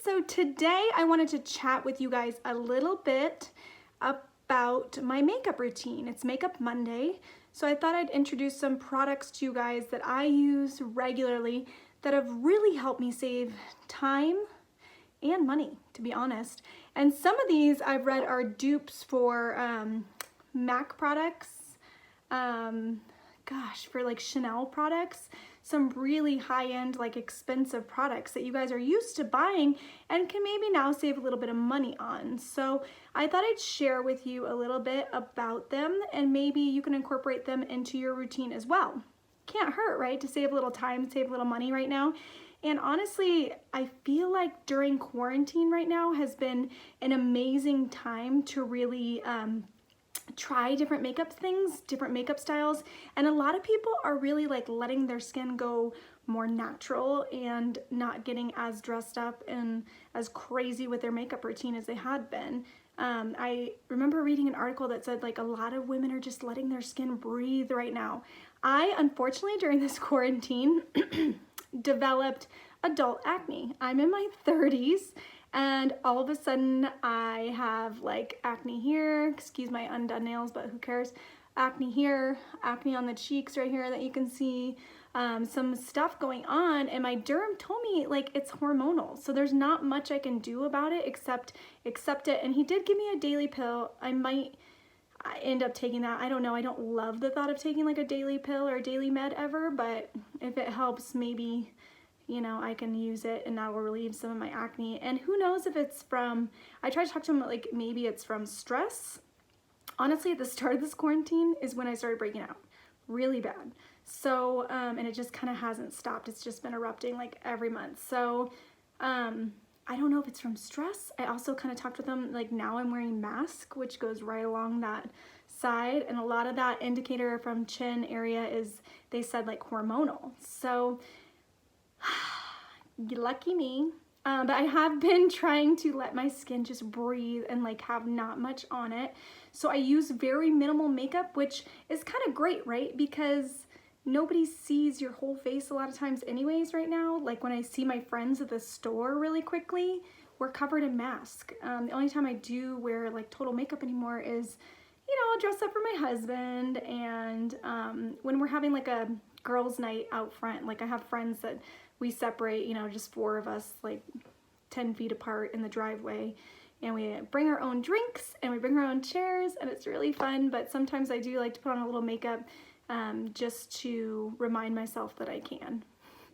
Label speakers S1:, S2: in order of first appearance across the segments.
S1: So today I wanted to chat with you guys a little bit about my makeup routine. It's Makeup Monday, so I thought I'd introduce some products to you guys that I use regularly that have really helped me save time and money, to be honest. And some of these I've read are dupes for MAC products, for like Chanel products, some really high-end, like expensive products that you guys are used to buying and can maybe now save a little bit of money on. So I thought I'd share with you a little bit about them, and maybe you can incorporate them into your routine as well. Can't hurt, right? To save a little time, save a little money right now. And honestly, I feel like during quarantine right now has been an amazing time to really try different makeup things, different makeup styles, and a lot of people are really like letting their skin go more natural and not getting as dressed up and as crazy with their makeup routine as they had been. I remember reading an article that said like a lot of women are just letting their skin breathe right now. I unfortunately during this quarantine developed adult acne. I'm in my 30s and all of a sudden I have like acne here, excuse my undone nails, but who cares? Acne here, acne on the cheeks right here that you can see, some stuff going on, and my derm told me like it's hormonal. So there's not much I can do about it except accept it. And he did give me a daily pill. I might end up taking that. I don't know. I don't love the thought of taking like a daily pill or a daily med ever, but if it helps, maybe, you know, I can use it and that will relieve some of my acne. And who knows if it's from, I tried to talk to him like maybe it's from stress. Honestly, at the start of this quarantine is when I started breaking out really bad. So, and it just kind of hasn't stopped. It's just been erupting like every month. So, I don't know if it's from stress. I also kind of talked with him, like now I'm wearing mask, which goes right along that side. And a lot of that indicator from chin area is, they said like hormonal. So lucky me. But I have been trying to let my skin just breathe and like have not much on it. So I use very minimal makeup, which is kind of great, right? Because nobody sees your whole face a lot of times anyways right now. Like when I see my friends at the store really quickly, we're covered in masks. The only time I do wear like total makeup anymore is, you know, I'll dress up for my husband, and when we're having like a girls' night out front, like I have friends that we separate, you know, just 4 of us, like 10 feet apart in the driveway, and we bring our own drinks and we bring our own chairs, and it's really fun. But sometimes I do like to put on a little makeup just to remind myself that I can.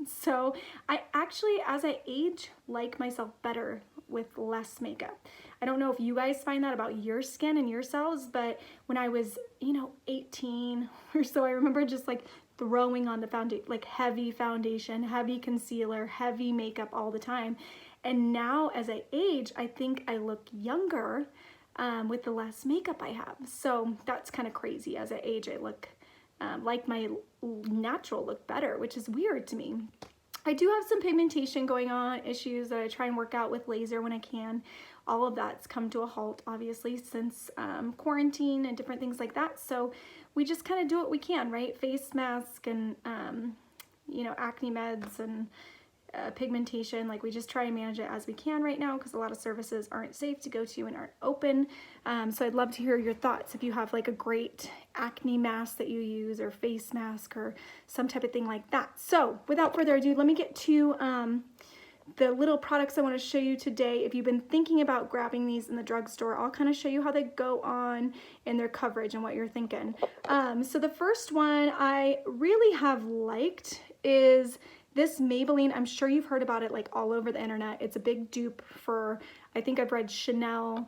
S1: So I actually, as I age, like myself better with less makeup. I don't know if you guys find that about your skin and yourselves, but when I was, you know, 18 or so, I remember just like throwing on the foundation, like heavy foundation, heavy concealer, heavy makeup all the time. And now as I age, I think I look younger with the less makeup I have. So that's kind of crazy. As I age, I look like my natural look better, which is weird to me. I do have some pigmentation going on, issues that I try and work out with laser when I can. All of that's come to a halt, obviously, since quarantine and different things like that. So we just kind of do what we can, right? Face mask and, you know, acne meds and pigmentation. Like we just try and manage it as we can right now because a lot of services aren't safe to go to and aren't open. So I'd love to hear your thoughts if you have like a great acne mask that you use or face mask or some type of thing like that. So without further ado, let me get to the little products I want to show you today. If you've been thinking about grabbing these in the drugstore, I'll kind of show you how they go on and their coverage and what you're thinking. So the first one I really have liked is this Maybelline. I'm sure you've heard about it like all over the internet. It's a big dupe for, I think I've read Chanel,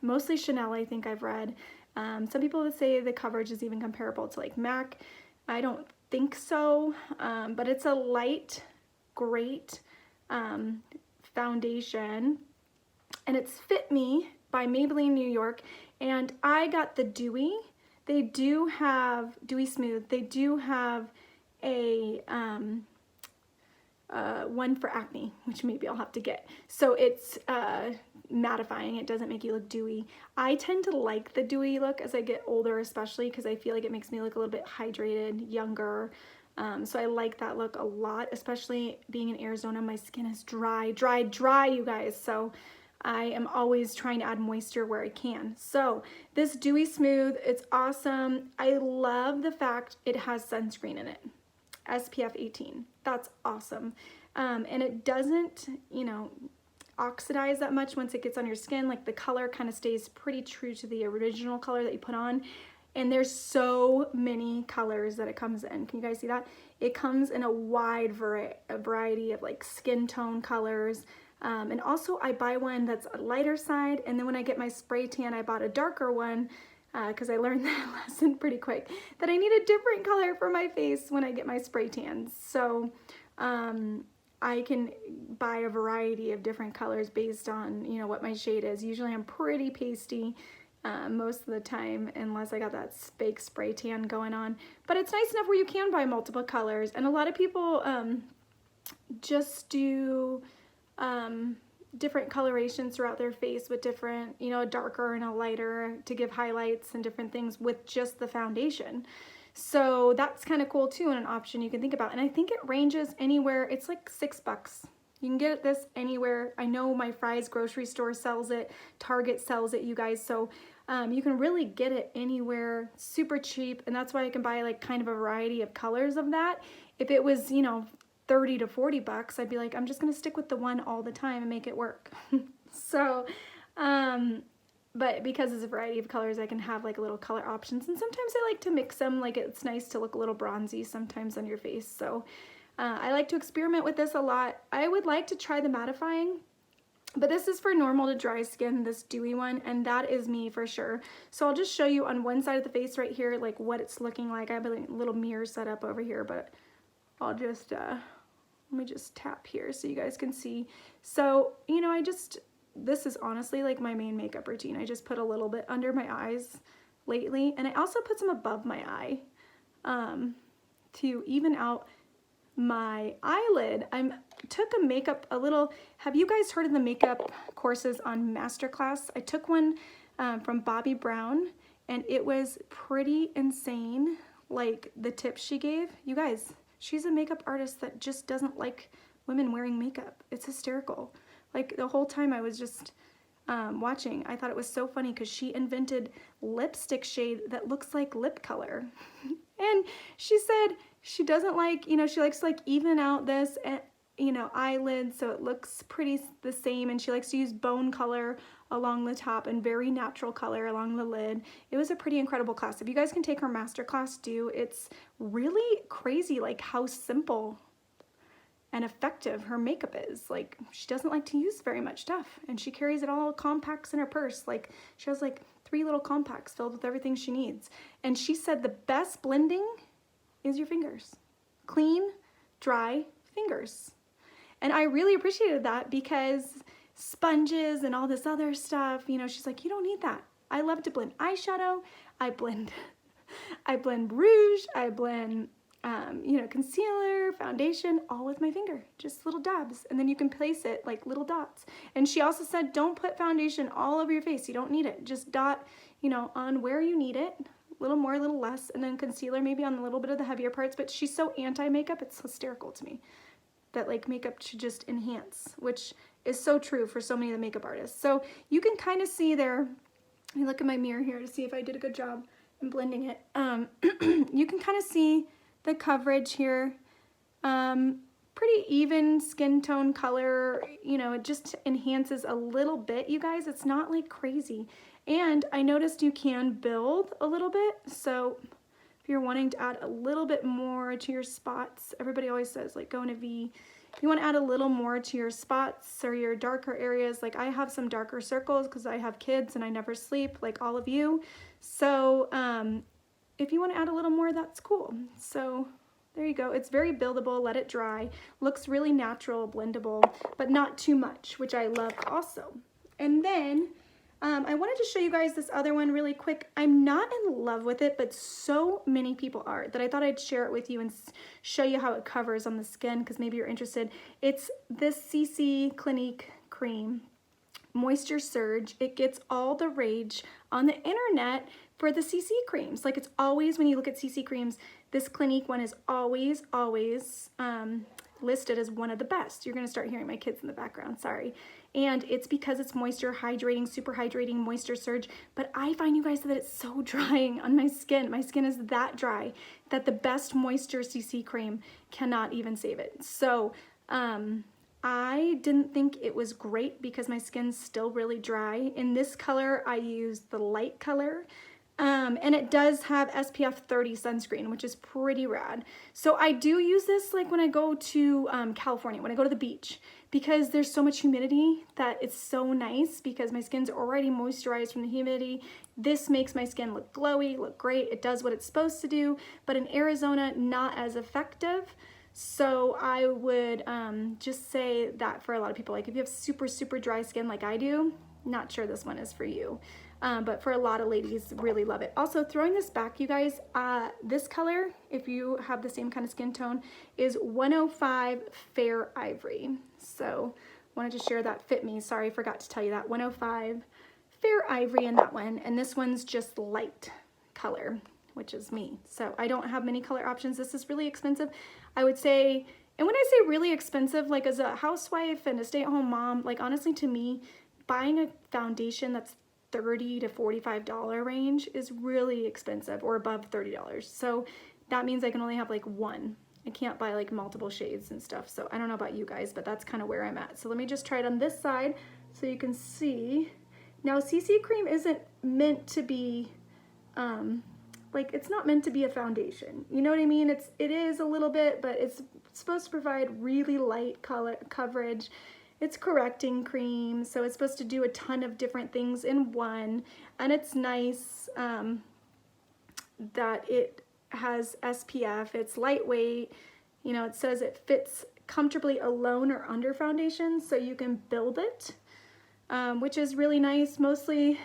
S1: mostly Chanel I think I've read. Some people would say the coverage is even comparable to like MAC. I don't think so, but it's a light, great foundation, and it's Fit Me by Maybelline New York, and I got the Dewy. They do have Dewy Smooth. They do have a one for acne, which maybe I'll have to get. So it's mattifying. It doesn't make you look dewy. I tend to like the dewy look as I get older, especially because I feel like it makes me look a little bit hydrated, younger, So I like that look a lot, especially being in Arizona. My skin is dry, dry, dry, you guys. So I am always trying to add moisture where I can. So this Dewy Smooth, it's awesome. I love the fact it has sunscreen in it. SPF 18. That's awesome. And it doesn't, you know, oxidize that much once it gets on your skin. Like the color kind of stays pretty true to the original color that you put on. And there's so many colors that it comes in. Can you guys see that? It comes in a wide variety of like skin tone colors. And also I buy one that's a lighter side. And then when I get my spray tan, I bought a darker one because I learned that lesson pretty quick, that I need a different color for my face when I get my spray tans. So I can buy a variety of different colors based on, you know, what my shade is. Usually I'm pretty pasty most of the time, unless I got that fake spray tan going on. But it's nice enough where you can buy multiple colors. And a lot of people just do different colorations throughout their face with different, you know, a darker and a lighter to give highlights and different things with just the foundation. So that's kind of cool too, and an option you can think about. And I think it ranges anywhere, it's like $6. You can get this anywhere. I know my Fry's grocery store sells it, Target sells it, you guys. So you can really get it anywhere, super cheap. And that's why I can buy like kind of a variety of colors of that. If it was, you know, 30 to 40 bucks, I'd be like, I'm just gonna stick with the one all the time and make it work. So, but because it's a variety of colors, I can have like little color options. And sometimes I like to mix them, like it's nice to look a little bronzy sometimes on your face. So I like to experiment with this a lot. I would like to try the mattifying, but this is for normal to dry skin, this dewy one, and that is me for sure. So I'll just show you on one side of the face right here, like what it's looking like. I have a little mirror set up over here, but I'll just, let me just tap here so you guys can see. So, you know, this is honestly like my main makeup routine. I just put a little bit under my eyes lately, and I also put some above my eye to even out my eyelid. Took a little, have you guys heard of the makeup courses on Masterclass? I took one from Bobbi Brown, and it was pretty insane, like the tips she gave. You guys, she's a makeup artist that just doesn't like women wearing makeup. It's hysterical. Like the whole time I was just watching, I thought it was so funny because she invented lipstick shade that looks like lip color. And she said she doesn't like, you know, she likes to like even out this, you know, eyelid so it looks pretty the same, and she likes to use bone color along the top and very natural color along the lid. It was a pretty incredible class. If you guys can take her master class, do. It's really crazy like how simple and effective her makeup is. Like, she doesn't like to use very much stuff, and she carries it all compacts in her purse. Like, she has like 3 little compacts filled with everything she needs. And she said the best blending is your fingers. Clean, dry fingers. And I really appreciated that, because sponges and all this other stuff, you know, she's like, you don't need that. I love to blend eyeshadow. I blend rouge. I blend you know, concealer, foundation, all with my finger, just little dabs. And then you can place it like little dots. And she also said, don't put foundation all over your face. You don't need it. Just dot, you know, on where you need it, a little more, a little less, and then concealer maybe on a little bit of the heavier parts. But she's so anti-makeup, it's hysterical to me that like makeup should just enhance, which is so true for so many of the makeup artists. So you can kind of see there, let me look in my mirror here to see if I did a good job in blending it. You can kind of see the coverage here, pretty even skin tone color, you know, it just enhances a little bit, you guys. It's not like crazy. And I noticed you can build a little bit, so if you're wanting to add a little bit more to your spots, everybody always says like go in a V. If you want to add a little more to your spots or your darker areas, like I have some darker circles because I have kids and I never sleep like all of you. So if you want to add a little more, that's cool. So there you go. It's very buildable. Let it dry. Looks really natural, blendable, but not too much, which I love also. And then I wanted to show you guys this other one really quick. I'm not in love with it, but so many people are that I thought I'd share it with you and show you how it covers on the skin, because maybe you're interested. It's this CC Clinique cream, Moisture Surge. It gets all the rage on the internet for the CC creams. Like, it's always, when you look at CC creams, This Clinique one is always, always listed as one of the best. You're gonna start hearing my kids in the background, sorry. And it's because it's moisture hydrating, super hydrating, moisture surge. But I find, you guys, that it's so drying on my skin. My skin is that dry that the best moisture CC cream cannot even save it. So I didn't think it was great because my skin's still really dry. In this color, I used the light color. And it does have SPF 30 sunscreen, which is pretty rad. So I do use this like when I go to California, when I go to the beach, because there's so much humidity that it's so nice because my skin's already moisturized from the humidity. This makes my skin look glowy, look great. It does what it's supposed to do, but in Arizona, not as effective. So I would just say that for a lot of people, like if you have super, super dry skin like I do, not sure this one is for you. But for a lot of ladies, really love it. Also, throwing this back, you guys, this color, if you have the same kind of skin tone, is 105 Fair Ivory. So wanted to share that Fit Me. Sorry, forgot to tell you that. 105 Fair Ivory in that one. And this one's just light color, which is me. So I don't have many color options. This is really expensive. I would say, and when I say really expensive, like as a housewife and a stay-at-home mom, like honestly to me, buying a foundation that's $30 to $45 range is really expensive, or above $30. So that means I can only have like one. I can't buy like multiple shades and stuff. So I don't know about you guys, but that's kind of where I'm at. So let me just try it on this side so you can see. Now CC cream isn't meant to be, like it's not meant to be a foundation. You know what I mean? It is a little bit, but it's supposed to provide really light color coverage. It's correcting cream, so it's supposed to do a ton of different things in one, and it's nice that it has SPF, it's lightweight, you know, it says it fits comfortably alone or under foundation, so you can build it, which is really nice. Mostly,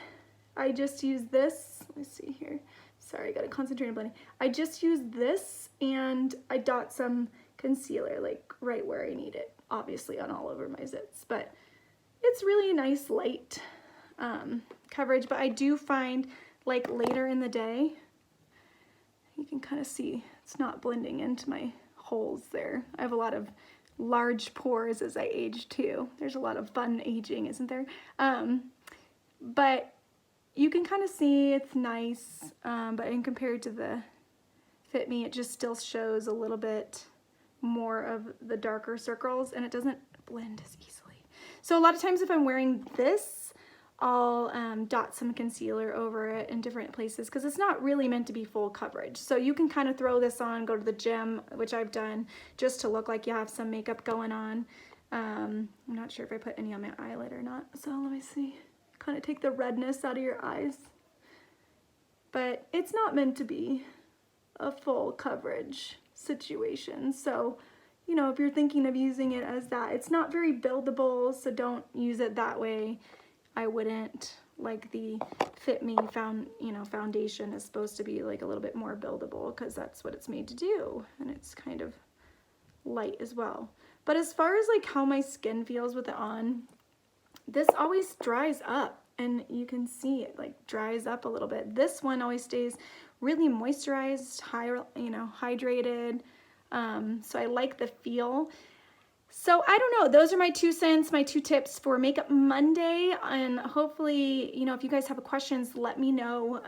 S1: I just use this, let me see here, sorry, I gotta concentrate on blending. I just use this, and I dot some concealer, like right where I need it. Obviously on all over my zits, but it's really nice light coverage. But I do find like later in the day, you can kind of see it's not blending into my holes there. I have a lot of large pores as I age too. There's a lot of fun aging, isn't there? But you can kind of see it's nice, but in compared to the Fit Me, it just still shows a little bit more of the darker circles, and it doesn't blend as easily. So a lot of times if I'm wearing this, I'll dot some concealer over it in different places because it's not really meant to be full coverage. So you can kind of throw this on, go to the gym, which I've done, just to look like you have some makeup going on. I'm not sure if I put any on my eyelid or not, so let me see. Kind of take the redness out of your eyes. But it's not meant to be a full coverage situation. So, you know, if you're thinking of using it as that, it's not very buildable, so don't use it that way. I wouldn't. Like the Fit Me foundation is supposed to be like a little bit more buildable because that's what it's made to do, and it's kind of light as well. But as far as like how my skin feels with it on, this always dries up, and you can see it like dries up a little bit. This one always stays really moisturized, hydrated. So I like the feel. So I don't know, those are my 2 cents, my 2 tips for Makeup Monday. And hopefully, you know, if you guys have questions, let me know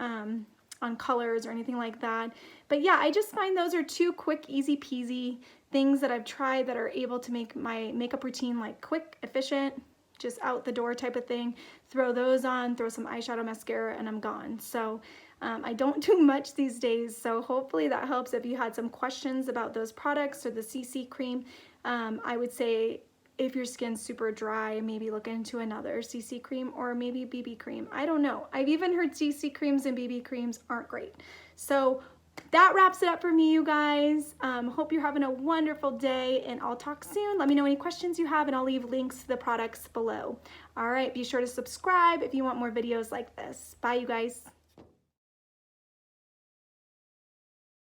S1: on colors or anything like that. But yeah, I just find those are 2 quick, easy peasy things that I've tried that are able to make my makeup routine like quick, efficient, just out the door type of thing. Throw those on, throw some eyeshadow, mascara, and I'm gone. So I don't do much these days, so hopefully that helps. If you had some questions about those products or the CC cream, I would say if your skin's super dry, maybe look into another CC cream or maybe BB cream. I don't know. I've even heard CC creams and BB creams aren't great. So that wraps it up for me, you guys. Hope you're having a wonderful day, and I'll talk soon. Let me know any questions you have, and I'll leave links to the products below. All right, be sure to subscribe if you want more videos like this. Bye, you guys.